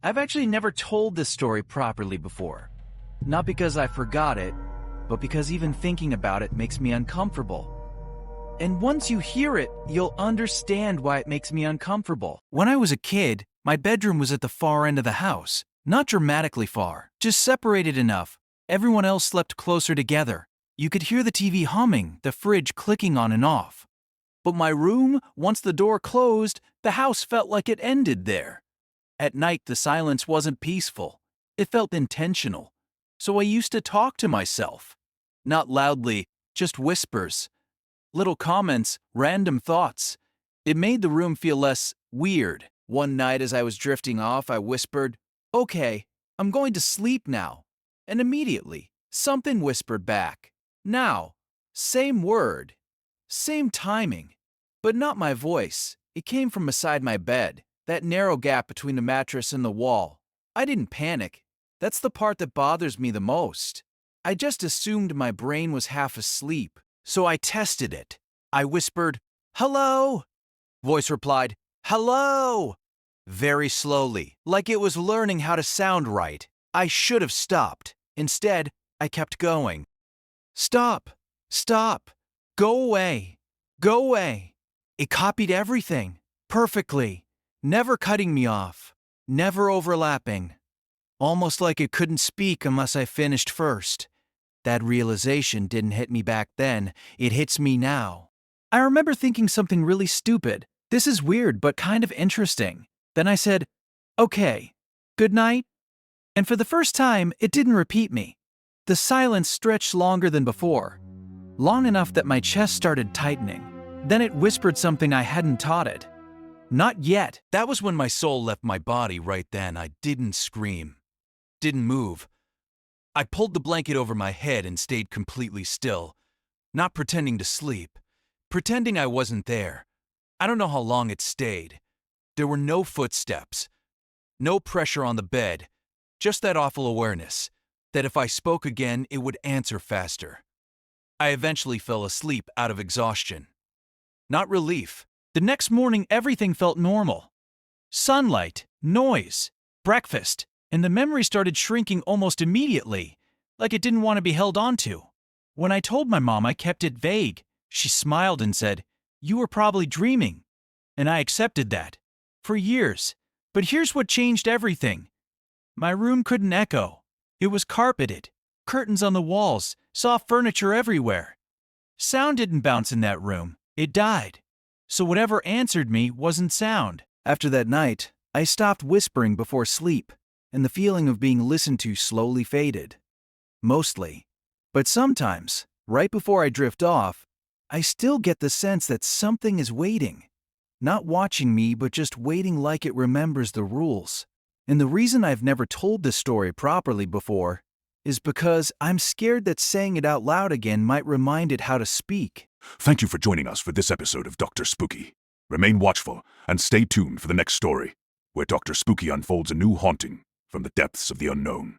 I've actually never told this story properly before. Not because I forgot it, but because even thinking about it makes me uncomfortable. And once you hear it, you'll understand why it makes me uncomfortable. When I was a kid, my bedroom was at the far end of the house. Not dramatically far, just separated enough. Everyone else slept closer together. You could hear the TV humming, the fridge clicking on and off. But my room, once the door closed, the house felt like it ended there. At night, the silence wasn't peaceful. It felt intentional. So I used to talk to myself. Not loudly, just whispers. Little comments, random thoughts. It made the room feel less weird. One night as I was drifting off, I whispered, "Okay, I'm going to sleep now." And immediately, something whispered back, "Now." Same word, same timing, but not my voice. It came from beside my bed, that narrow gap between the mattress and the wall. I didn't panic. That's the part that bothers me the most. I just assumed my brain was half asleep, so I tested it. I whispered, "Hello?" Voice replied, "Hello!" Very slowly, like it was learning how to sound right. I should have stopped. Instead, I kept going. "Stop! Stop! Go away! Go away!" It copied everything, perfectly, never cutting me off, never overlapping. Almost like it couldn't speak unless I finished first. That realization didn't hit me back then, it hits me now. I remember thinking something really stupid. This is weird, but kind of interesting. Then I said, "Okay, good night." And for the first time, it didn't repeat me. The silence stretched longer than before, long enough that my chest started tightening. Then it whispered something I hadn't taught it. "Not yet." That was when my soul left my body right then. I didn't scream, didn't move. I pulled the blanket over my head and stayed completely still, not pretending to sleep, pretending I wasn't there. I don't know how long it stayed. There were no footsteps, no pressure on the bed, just that awful awareness that if I spoke again, it would answer faster. I eventually fell asleep out of exhaustion. Not relief. The next morning, everything felt normal. Sunlight, noise, breakfast, and the memory started shrinking almost immediately, like it didn't want to be held onto. When I told my mom, I kept it vague. She smiled and said, "You were probably dreaming." And I accepted that. For years. But here's what changed everything. My room couldn't echo. It was carpeted, curtains on the walls, soft furniture everywhere. Sound didn't bounce in that room. It died. So whatever answered me wasn't sound. After that night, I stopped whispering before sleep, and the feeling of being listened to slowly faded. Mostly. But sometimes, right before I drift off, I still get the sense that something is waiting. Not watching me, but just waiting like it remembers the rules. And the reason I've never told this story properly before is because I'm scared that saying it out loud again might remind it how to speak. Thank you for joining us for this episode of Dr. Spooky. Remain watchful and stay tuned for the next story, where Dr. Spooky unfolds a new haunting from the depths of the unknown.